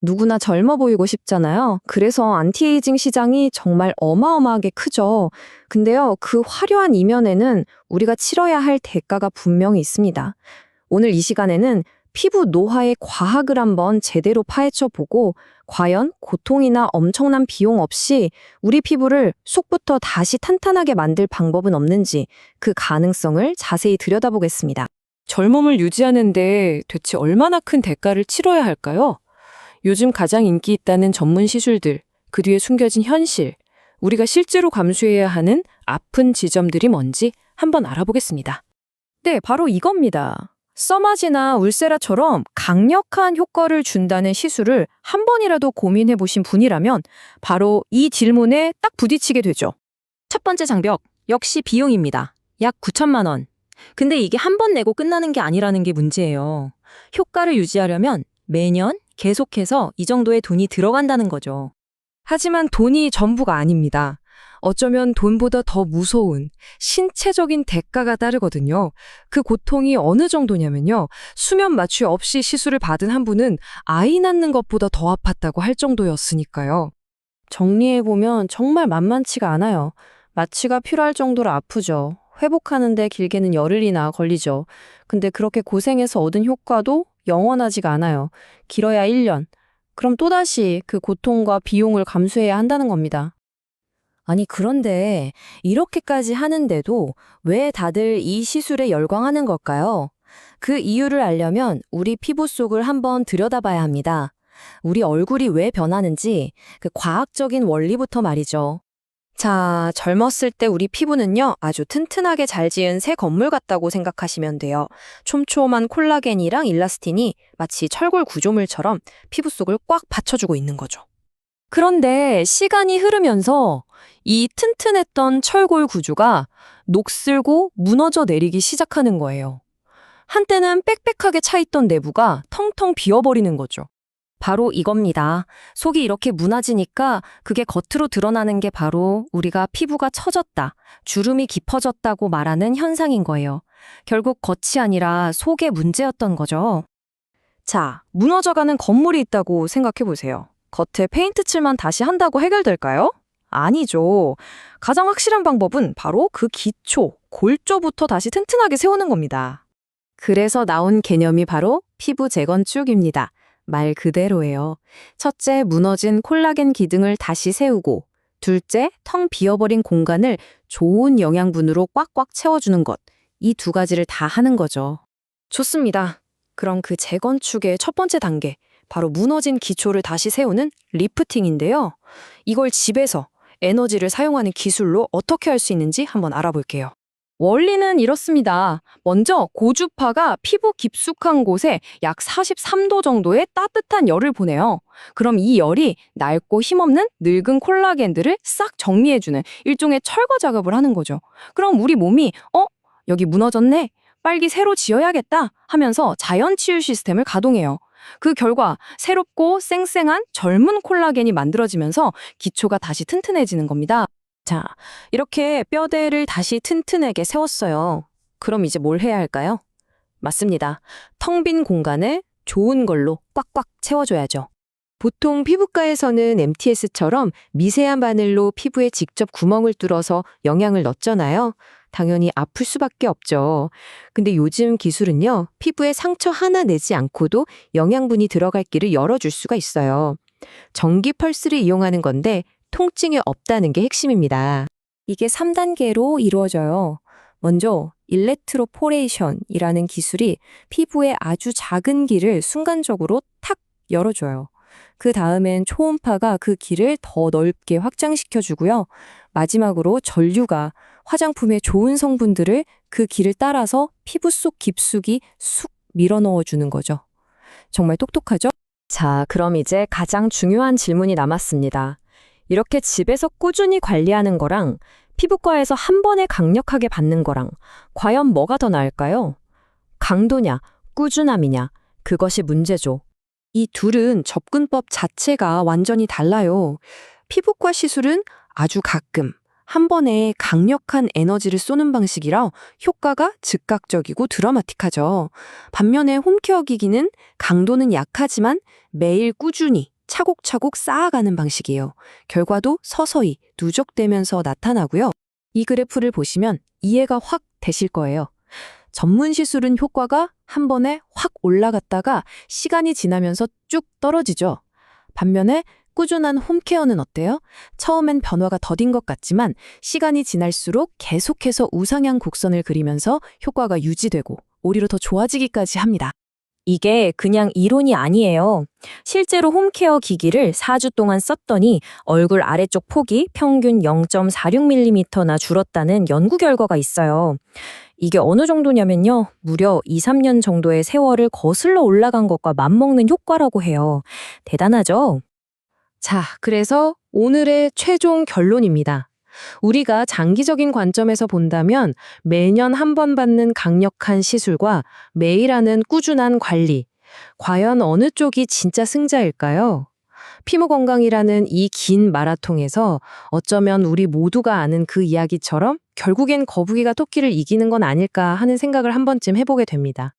누구나 젊어 보이고 싶잖아요. 그래서 안티에이징 시장이 정말 어마어마하게 크죠. 근데요, 그 화려한 이면에는 우리가 치러야 할 대가가 분명히 있습니다. 오늘 이 시간에는 피부 노화의 과학을 한번 제대로 파헤쳐 보고, 과연 고통이나 엄청난 비용 없이 우리 피부를 속부터 다시 탄탄하게 만들 방법은 없는지 그 가능성을 자세히 들여다보겠습니다. 젊음을 유지하는데 대체 얼마나 큰 대가를 치러야 할까요? 요즘 가장 인기 있다는 전문 시술들, 그 뒤에 숨겨진 현실, 우리가 실제로 감수해야 하는 아픈 지점들이 뭔지 한번 알아보겠습니다. 네, 바로 이겁니다. 써마지나 울세라처럼 강력한 효과를 준다는 시술을 한 번이라도 고민해 보신 분이라면 바로 이 질문에 딱 부딪히게 되죠. 첫 번째 장벽, 역시 비용입니다. 약 9천만 원. 근데 이게 한 번 내고 끝나는 게 아니라는 게 문제예요. 효과를 유지하려면 매년 계속해서 이 정도의 돈이 들어간다는 거죠. 하지만 돈이 전부가 아닙니다. 어쩌면 돈보다 더 무서운 신체적인 대가가 따르거든요. 그 고통이 어느 정도냐면요. 수면 마취 없이 시술을 받은 한 분은 아이 낳는 것보다 더 아팠다고 할 정도였으니까요. 정리해보면 정말 만만치가 않아요. 마취가 필요할 정도로 아프죠. 회복하는데 길게는 열흘이나 걸리죠. 근데 그렇게 고생해서 얻은 효과도 영원하지가 않아요. 길어야 1년. 그럼 또다시 그 고통과 비용을 감수해야 한다는 겁니다. 아니, 그런데 이렇게까지 하는데도 왜 다들 이 시술에 열광하는 걸까요? 그 이유를 알려면 우리 피부 속을 한번 들여다봐야 합니다. 우리 얼굴이 왜 변하는지 그 과학적인 원리부터 말이죠. 자, 젊었을 때 우리 피부는요, 아주 튼튼하게 잘 지은 새 건물 같다고 생각하시면 돼요. 촘촘한 콜라겐이랑 일라스틴이 마치 철골 구조물처럼 피부 속을 꽉 받쳐주고 있는 거죠. 그런데 시간이 흐르면서 이 튼튼했던 철골 구조가 녹슬고 무너져 내리기 시작하는 거예요. 한때는 빽빽하게 차있던 내부가 텅텅 비어버리는 거죠. 바로 이겁니다. 속이 이렇게 무너지니까 그게 겉으로 드러나는 게 바로 우리가 피부가 처졌다, 주름이 깊어졌다고 말하는 현상인 거예요. 결국 겉이 아니라 속의 문제였던 거죠. 자, 무너져가는 건물이 있다고 생각해 보세요. 겉에 페인트 칠만 다시 한다고 해결될까요? 아니죠. 가장 확실한 방법은 바로 그 기초, 골조부터 다시 튼튼하게 세우는 겁니다. 그래서 나온 개념이 바로 피부 재건축입니다. 말 그대로예요. 첫째, 무너진 콜라겐 기둥을 다시 세우고, 둘째, 텅 비어버린 공간을 좋은 영양분으로 꽉꽉 채워주는 것. 이 두 가지를 다 하는 거죠. 좋습니다. 그럼 그 재건축의 첫 번째 단계, 바로 무너진 기초를 다시 세우는 리프팅인데요. 이걸 집에서 에너지를 사용하는 기술로 어떻게 할 수 있는지 한번 알아볼게요. 원리는 이렇습니다. 먼저 고주파가 피부 깊숙한 곳에 약 43도 정도의 따뜻한 열을 보내요. 그럼 이 열이 낡고 힘없는 늙은 콜라겐들을 싹 정리해주는 일종의 철거 작업을 하는 거죠. 그럼 우리 몸이 여기 무너졌네? 빨리 새로 지어야겠다 하면서 자연 치유 시스템을 가동해요. 그 결과 새롭고 쌩쌩한 젊은 콜라겐이 만들어지면서 기초가 다시 튼튼해지는 겁니다. 자, 이렇게 뼈대를 다시 튼튼하게 세웠어요. 그럼 이제 뭘 해야 할까요? 맞습니다. 텅 빈 공간을 좋은 걸로 꽉꽉 채워줘야죠. 보통 피부과에서는 MTS처럼 미세한 바늘로 피부에 직접 구멍을 뚫어서 영양을 넣잖아요. 당연히 아플 수밖에 없죠. 근데 요즘 기술은요, 피부에 상처 하나 내지 않고도 영양분이 들어갈 길을 열어줄 수가 있어요. 전기 펄스를 이용하는 건데 통증이 없다는 게 핵심입니다. 이게 3단계로 이루어져요. 먼저 일렉트로포레이션이라는 기술이 피부의 아주 작은 길을 순간적으로 탁 열어줘요. 그 다음엔 초음파가 그 길을 더 넓게 확장시켜주고요. 마지막으로 전류가 화장품의 좋은 성분들을 그 길을 따라서 피부 속 깊숙이 쑥 밀어넣어주는 거죠. 정말 똑똑하죠? 자, 그럼 이제 가장 중요한 질문이 남았습니다. 이렇게 집에서 꾸준히 관리하는 거랑 피부과에서 한 번에 강력하게 받는 거랑 과연 뭐가 더 나을까요? 강도냐, 꾸준함이냐, 그것이 문제죠. 이 둘은 접근법 자체가 완전히 달라요. 피부과 시술은 아주 가끔, 한 번에 강력한 에너지를 쏘는 방식이라 효과가 즉각적이고 드라마틱하죠. 반면에 홈케어 기기는 강도는 약하지만 매일 꾸준히 차곡차곡 쌓아가는 방식이에요. 결과도 서서히 누적되면서 나타나고요. 이 그래프를 보시면 이해가 확 되실 거예요. 전문 시술은 효과가 한 번에 확 올라갔다가 시간이 지나면서 쭉 떨어지죠. 반면에 꾸준한 홈케어는 어때요? 처음엔 변화가 더딘 것 같지만 시간이 지날수록 계속해서 우상향 곡선을 그리면서 효과가 유지되고 오히려 더 좋아지기까지 합니다. 이게 그냥 이론이 아니에요. 실제로 홈케어 기기를 4주 동안 썼더니 얼굴 아래쪽 폭이 평균 0.46mm나 줄었다는 연구 결과가 있어요. 이게 어느 정도냐면요. 무려 2, 3년 정도의 세월을 거슬러 올라간 것과 맞먹는 효과라고 해요. 대단하죠? 자, 그래서 오늘의 최종 결론입니다. 우리가 장기적인 관점에서 본다면 매년 한 번 받는 강력한 시술과 매일 하는 꾸준한 관리, 과연 어느 쪽이 진짜 승자일까요? 피부 건강이라는 이 긴 마라톤에서 어쩌면 우리 모두가 아는 그 이야기처럼 결국엔 거북이가 토끼를 이기는 건 아닐까 하는 생각을 한 번쯤 해보게 됩니다.